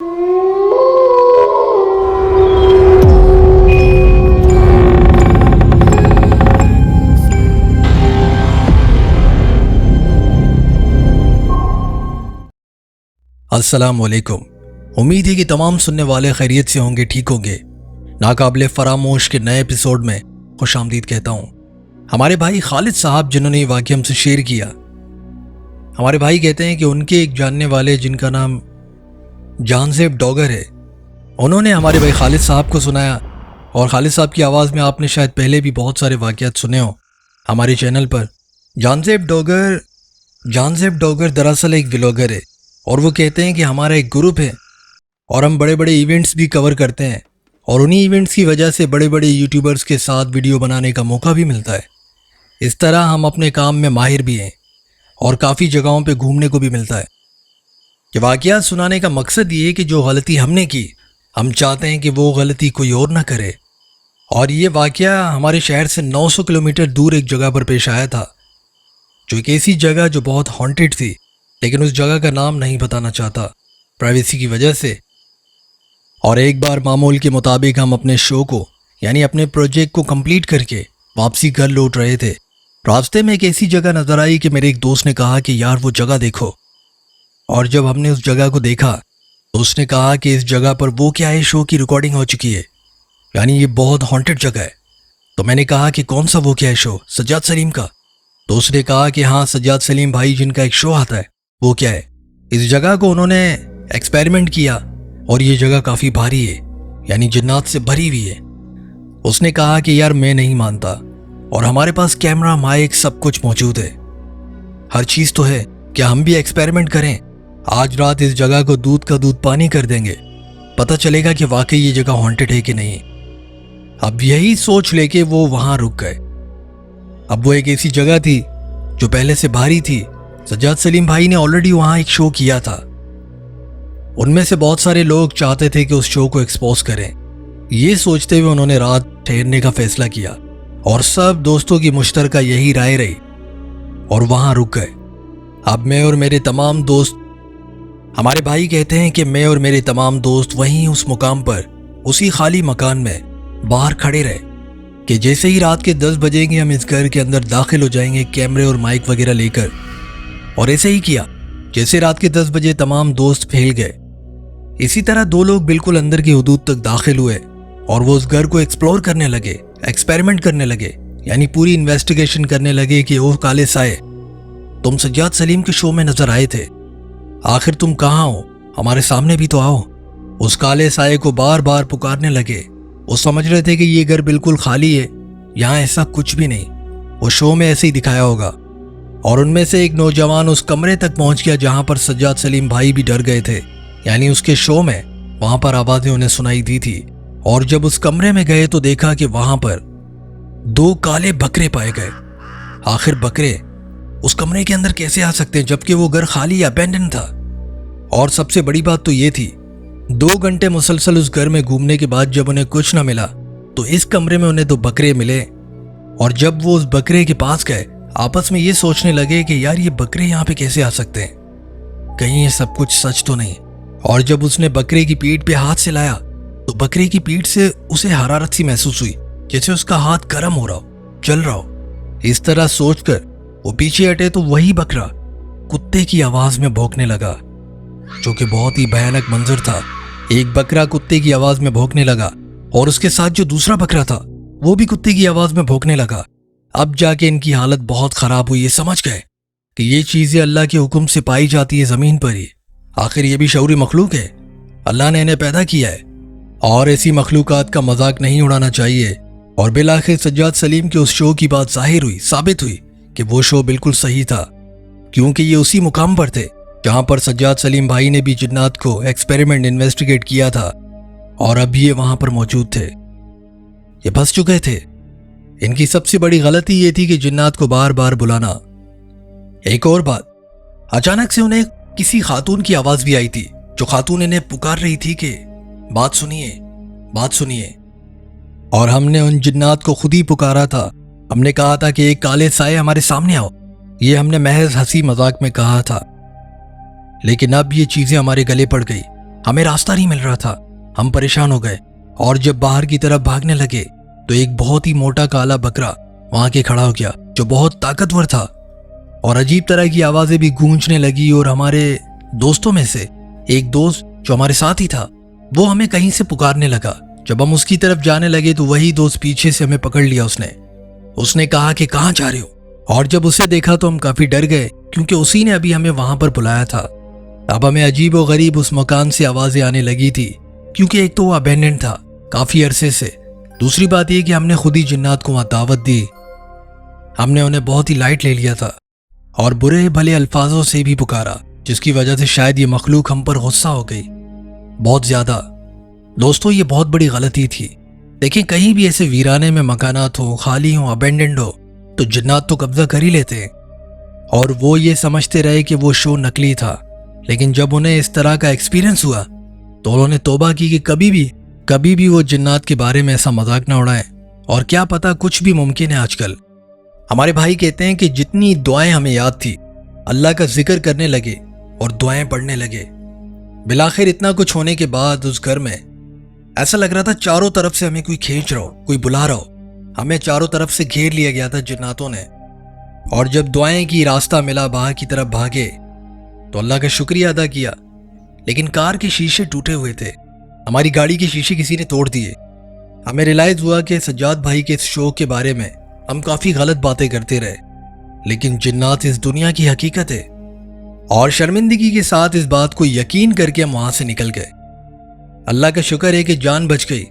अस्सलाम वालेकुम। उम्मीद है कि तमाम सुनने वाले खैरियत से होंगे, ठीक होंगे। नाकाबिले फरामोश के नए एपिसोड में खुश आमदीद कहता हूँ। हमारे भाई खालिद साहब जिन्होंने ये वाक़या हमसे शेयर किया, हमारे भाई कहते हैं कि उनके एक जानने वाले जिनका नाम जानजेब डॉगर है, उन्होंने हमारे भाई खालिद साहब को सुनाया। और खालिद साहब की आवाज़ में आपने शायद पहले भी बहुत सारे वाक़यात सुने हो हमारे चैनल पर। जानजेब डॉगर दरअसल एक व्लॉगर है और वो कहते हैं कि हमारा एक ग्रुप है और हम बड़े बड़े इवेंट्स भी कवर करते हैं और उन्हीं इवेंट्स की वजह से बड़े बड़े यूट्यूबर्स के साथ वीडियो बनाने का मौका भी मिलता है। इस तरह हम अपने काम में माहिर भी हैं और काफ़ी जगहों पे घूमने को भी मिलता है। कि वाक़या सुनाने का मकसद ये है कि जो गलती हमने की, हम चाहते हैं कि वो गलती कोई और ना करे। और ये वाक़या हमारे शहर से 900 किलोमीटर दूर एक जगह पर पेश आया था, जो एक ऐसी जगह जो बहुत हॉन्टेड थी, लेकिन उस जगह का नाम नहीं बताना चाहता प्राइवेसी की वजह से। और एक बार मामूल के मुताबिक हम अपने शो को यानी अपने प्रोजेक्ट को कंप्लीट करके वापसी घर लौट रहे थे। रास्ते में एक ऐसी जगह नजर आई कि मेरे एक दोस्त ने कहा कि यार वो जगह देखो। और जब हमने उस जगह को देखा तो उसने कहा कि इस जगह पर वो क्या है, शो की रिकॉर्डिंग हो चुकी है, यानी ये बहुत हॉन्टेड जगह है। तो मैंने कहा कि कौन सा वो क्या है शो, सज्जाद सलीम का? तो उसने कहा कि हाँ, सज्जाद सलीम भाई जिनका एक शो आता है वो क्या है। इस जगह को उन्होंने एक्सपेरिमेंट किया और ये जगह काफ़ी भारी है, यानी जिन्नात से भरी हुई है। उसने कहा कि यार मैं नहीं मानता, और हमारे पास कैमरा, माइक, सब कुछ मौजूद है, हर चीज़ तो है, क्या हम भी एक्सपेरिमेंट करें? आज रात इस जगह को दूध का दूध पानी कर देंगे, पता चलेगा कि वाकई ये जगह हॉन्टेड है कि नहीं। अब यही सोच लेके वो वहाँ रुक गए। अब वो एक ऐसी जगह थी जो पहले से भारी थी। सज्जाद सलीम भाई ने ऑलरेडी वहाँ एक शो किया था। उनमें से बहुत सारे लोग चाहते थे कि उस शो को एक्सपोज करें। ये सोचते हुए उन्होंने रात ठहरने का फैसला किया और सब दोस्तों की मुश्तरका यही राय रही और वहाँ रुक गए। अब मैं और मेरे तमाम दोस्त, हमारे भाई कहते हैं कि मैं और मेरे तमाम दोस्त वहीं उस मुकाम पर, उसी खाली मकान में बाहर खड़े रहे कि जैसे ही रात के 10 बजेंगे हम इस घर के अंदर दाखिल हो जाएंगे कैमरे और माइक वगैरह लेकर। और ऐसे ही किया। जैसे रात के 10 बजे तमाम दोस्त फैल गए, इसी तरह दो लोग बिल्कुल अंदर की हुदूद तक दाखिल हुए और वो उस घर को एक्सप्लोर करने लगे, एक्सपेरिमेंट करने लगे, यानी पूरी इन्वेस्टिगेशन करने लगे कि ओह काले साए, तुम सज्जाद सलीम के शो में नजर आए थे, आखिर तुम कहाँ हो, हमारे सामने भी तो आओ। उस काले साए को बार बार पुकारने लगे। वो समझ रहे थे कि ये घर बिल्कुल खाली है, यहाँ ऐसा कुछ भी नहीं, वो शो में ऐसे ही दिखाया होगा। और उनमें से एक नौजवान उस कमरे तक पहुंच गया जहां पर सज्जाद सलीम भाई भी डर गए थे, यानी उसके शो में वहां पर आवाजें उन्हें सुनाई दी थी। और जब उस कमरे में गए तो देखा कि वहां पर 2 काले बकरे पाए गए। आखिर बकरे उस कमरे के अंदर कैसे आ सकते हैं जबकि वो घर खाली अबैंडन था। और सबसे बड़ी बात तो ये थी, 2 घंटे मुसलसल उस घर में घूमने के बाद जब उन्हें कुछ न मिला तो इस कमरे में उन्हें 2 बकरे मिले। और जब वो उस बकरे के पास गए, आपस में ये सोचने लगे कि यार ये बकरे यहाँ पे कैसे आ सकते हैं, कहीं ये सब कुछ सच तो नहीं। और जब उसने बकरे की पीठ पे हाथ से लाया तो बकरे की पीठ से उसे हरारत सी महसूस हुई, जैसे उसका हाथ गर्म हो रहा हो, जल रहा हो। इस तरह सोचकर वो पीछे हटे तो वही बकरा कुत्ते की आवाज में भौंकने लगा, जो कि बहुत ही भयानक मंजर था। एक बकरा कुत्ते की आवाज में भौंकने लगा और उसके साथ जो दूसरा बकरा था वो भी कुत्ते की आवाज में भौंकने लगा। अब जाके इनकी हालत बहुत खराब हुई। ये समझ गए कि ये चीजें अल्लाह के हुक्म से पाई जाती है जमीन पर ही, आखिर ये भी शऊरी मखलूक है, अल्लाह ने इन्हें पैदा किया है और ऐसी मखलूकात का मजाक नहीं उड़ाना चाहिए। और बिलाखिर सज्जाद सलीम के उस शो की बात जाहिर हुई, साबित हुई कि वो शो बिल्कुल सही था, क्योंकि ये उसी मुकाम पर थे जहां पर सज्जाद सलीम भाई ने भी जिन्नात को एक्सपेरिमेंट इन्वेस्टिगेट किया था और अब ये वहां पर मौजूद थे। ये फंस चुके थे। इनकी सबसे बड़ी गलती ये थी कि जिन्नात को बार बार बुलाना। एक और बात, अचानक से उन्हें किसी खातून की आवाज भी आई थी, जो खातून इन्हें पुकार रही थी कि बात सुनिए, बात सुनिए। और हमने उन जिन्नात को खुद ही पुकारा था। हमने कहा था कि एक काले साए हमारे सामने आओ। ये हमने महज हंसी मजाक में कहा था, लेकिन अब ये चीजें हमारे गले पड़ गई हमें रास्ता नहीं मिल रहा था। हम परेशान हो गए और जब बाहर की तरफ भागने लगे तो एक बहुत ही मोटा काला बकरा वहां के खड़ा हो गया जो बहुत ताकतवर था और अजीब तरह की आवाजें भी गूंजने लगी। और हमारे दोस्तों में से एक दोस्त जो हमारे साथ ही था वो हमें कहीं से पुकारने लगा। जब हम उसकी तरफ जाने लगे तो वही दोस्त पीछे से हमें पकड़ लिया। उसने कहा कि कहाँ जा रहे हो, और जब उसे देखा तो हम काफी डर गए क्योंकि उसी ने अभी हमें वहां पर बुलाया था। अब हमें अजीब और गरीब उस मकान से आवाजें आने लगी थी क्योंकि एक तो वो अबेंडेंट था काफी अरसे से, दूसरी बात यह कि हमने खुद ही जिन्नात को वहां दावत दी। हमने उन्हें बहुत ही लाइट ले लिया था और बुरे भले अल्फाजों से भी पुकारा जिसकी वजह से शायद ये मखलूक हम पर गुस्सा हो गई बहुत ज्यादा। दोस्तों ये बहुत बड़ी गलती थी। देखिए कहीं भी ऐसे वीराने में मकानात हो, खाली हो, अबेंडेंड हो तो जिन्नात तो कब्जा कर ही लेते हैं। और वो ये समझते रहे कि वो शो नकली था, लेकिन जब उन्हें इस तरह का एक्सपीरियंस हुआ तो उन्होंने तौबा की कि कभी भी वो जिन्नात के बारे में ऐसा मजाक ना उड़ाएं। और क्या पता कुछ भी मुमकिन है आजकल। हमारे भाई कहते हैं कि जितनी दुआएं हमें याद थी अल्लाह का जिक्र करने लगे और दुआएं पढ़ने लगे। बिलाखिर इतना कुछ होने के बाद उस घर में ऐसा लग रहा था चारों तरफ से हमें कोई खींच रहा हो, कोई बुला रहा हो। हमें चारों तरफ से घेर लिया गया था जिन्नातों ने। और जब दुआएं की रास्ता मिला, बाहर की तरफ भागे तो अल्लाह का शुक्रिया अदा किया, लेकिन कार के शीशे टूटे हुए थे। हमारी गाड़ी के शीशे किसी ने तोड़ दिए। हमें रियलाइज हुआ कि सज्जाद भाई के इस शो के बारे में हम काफी गलत बातें करते रहे, लेकिन जिन्नात इस दुनिया की हकीकत है। और शर्मिंदगी के साथ इस बात को यकीन करके हम वहां से निकल गए। अल्लाह का शुक्र है कि जान बच गई,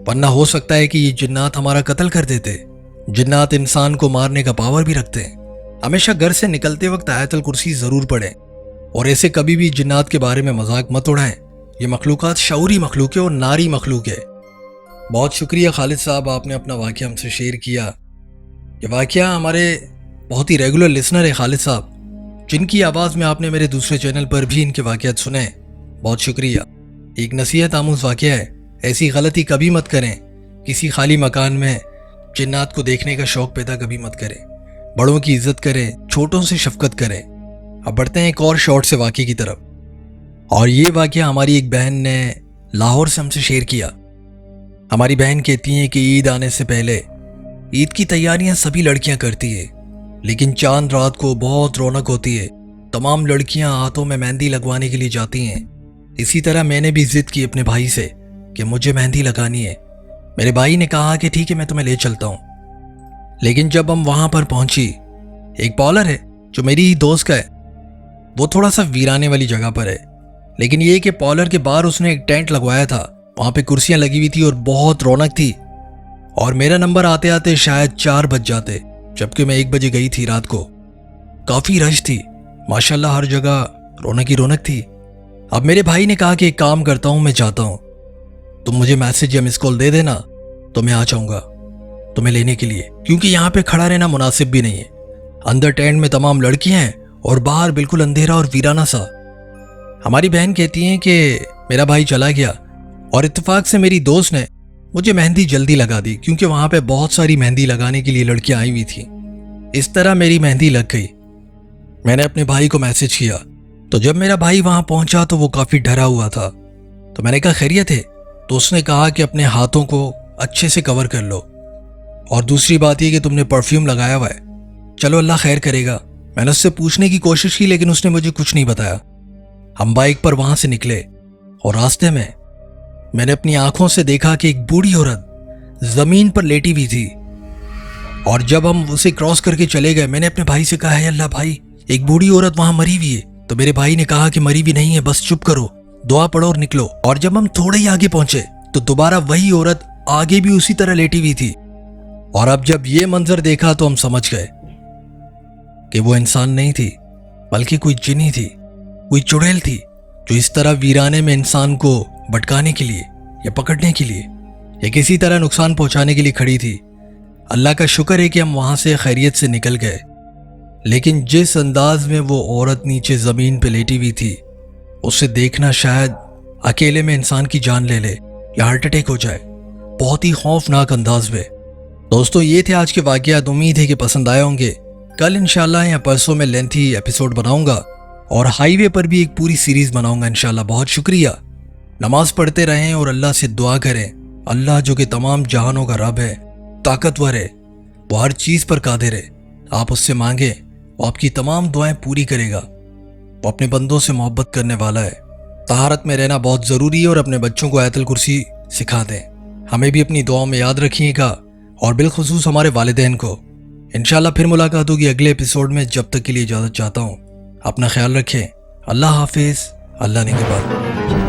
वरना हो सकता है कि ये जिन्नात हमारा कत्ल कर देते। जिन्नात इंसान को मारने का पावर भी रखते हैं। हमेशा घर से निकलते वक्त आयतल कुर्सी जरूर पढ़ें और ऐसे कभी भी जिन्नात के बारे में मजाक मत उड़ाएं। ये मखलूकात शऊरी मखलूक है और नारी मखलूक है। बहुत शुक्रिया खालिद साहब, आपने अपना वाक़या हमसे शेयर किया। ये वाक़या हमारे बहुत ही रेगुलर लिसनर है खालिद साहब, जिनकी आवाज़ में आपने मेरे दूसरे चैनल पर भी इनके वाक़यात सुने। बहुत शुक्रिया। एक नसीहत आमूज़ वाक़या है, ऐसी गलती कभी मत करें। किसी खाली मकान में जिन्नात को देखने का शौक़ पैदा कभी मत करें। बड़ों की इज्जत करें, छोटों से शफकत करें। अब बढ़ते हैं एक और शॉर्ट से वाक़े की तरफ। और ये वाक़या हमारी एक बहन ने लाहौर से हमसे शेयर किया। हमारी बहन कहती हैं कि ईद आने से पहले ईद की तैयारियां सभी लड़कियां करती है, लेकिन चांद रात को बहुत रौनक होती है। तमाम लड़कियां हाथों में मेहंदी लगवाने के लिए जाती हैं। इसी तरह मैंने भी जिद की अपने भाई से कि मुझे मेहंदी लगानी है। मेरे भाई ने कहा कि ठीक है, मैं तुम्हें ले चलता हूँ। लेकिन जब हम वहां पर पहुंची, एक पार्लर है जो मेरी ही दोस्त का है, वो थोड़ा सा वीराने वाली जगह पर है, लेकिन ये कि पार्लर के बाहर उसने एक टेंट लगवाया था। वहां पे कुर्सियां लगी हुई थी और बहुत रौनक थी। और मेरा नंबर आते आते शायद 4 बज जाते, जबकि मैं 1 बजे गई थी रात को। काफी रश थी माशाल्लाह, हर जगह रौनक ही रौनक थी। अब मेरे भाई ने कहा कि एक काम करता हूं, मैं जाता हूं, तुम मुझे मैसेज या मिस कॉल दे देना तो मैं आ जाऊंगा तुम्हें लेने के लिए, क्योंकि यहाँ पे खड़ा रहना मुनासिब भी नहीं है। अंदर टेंट में तमाम लड़कियां हैं और बाहर बिल्कुल अंधेरा और वीराना सा। हमारी बहन कहती हैं कि मेरा भाई चला गया और इत्तेफाक से मेरी दोस्त ने मुझे मेहंदी जल्दी लगा दी, क्योंकि वहां पे बहुत सारी मेहंदी लगाने के लिए लड़कियां आई हुई थी। इस तरह मेरी मेहंदी लग गई। मैंने अपने भाई को मैसेज किया, तो जब मेरा भाई वहां पहुंचा तो वो काफी डरा हुआ था। तो मैंने कहा खैरियत है? तो उसने कहा कि अपने हाथों को अच्छे से कवर कर लो, और दूसरी बात यह कि तुमने परफ्यूम लगाया हुआ है, चलो अल्लाह खैर करेगा। मैंने उससे पूछने की कोशिश की, लेकिन उसने मुझे कुछ नहीं बताया। हम बाइक पर वहां से निकले और रास्ते में मैंने अपनी आंखों से देखा कि एक बूढ़ी औरत जमीन पर लेटी हुई थी। और जब हम उसे क्रॉस करके चले गए, मैंने अपने भाई से कहा, है अल्लाह भाई, एक बूढ़ी औरत वहां मरी हुई है। तो मेरे भाई ने कहा कि मरी भी नहीं है, बस चुप करो, दुआ पढ़ो और निकलो। और जब हम थोड़े ही आगे पहुंचे तो दोबारा वही औरत आगे भी उसी तरह लेटी हुई थी। और अब जब ये मंजर देखा तो हम समझ गए कि वो इंसान नहीं थी, बल्कि कोई जिन्नी थी, कोई चुड़ैल थी, जो इस तरह वीराने में इंसान को भटकाने के लिए या पकड़ने के लिए या किसी तरह नुकसान पहुंचाने के लिए खड़ी थी। अल्लाह का शुक्र है कि हम वहां से खैरियत से निकल गए, लेकिन जिस अंदाज में वो औरत नीचे जमीन पे लेटी हुई थी, उसे देखना शायद अकेले में इंसान की जान ले ले या हार्ट अटैक हो जाए। बहुत ही खौफनाक अंदाज में। दोस्तों ये थे आज के वाकयात। उम्मीद है कि पसंद आए होंगे। कल इंशाल्लाह या परसों में लेंथी एपिसोड बनाऊंगा और हाईवे पर भी एक पूरी सीरीज बनाऊंगा इंशाल्लाह। बहुत शुक्रिया। नमाज पढ़ते रहें और अल्लाह से दुआ करें। अल्लाह जो कि तमाम जहानों का रब है, ताकतवर है, वो हर चीज़ पर कादिर है। आप उससे मांगे, वो आपकी तमाम दुआएं पूरी करेगा। वो अपने बंदों से मोहब्बत करने वाला है। तहारत में रहना बहुत ज़रूरी है और अपने बच्चों को आयतुल कुर्सी सिखा दें। हमें भी अपनी दुआओं में याद रखिएगा और बिलखुसूस हमारे वालिदैन को। इंशाल्लाह फिर मुलाकात होगी अगले एपिसोड में। जब तक के लिए इजाज़त चाहता हूँ। अपना ख्याल रखें। अल्लाह हाफिज़। अल्लाह निगहबान।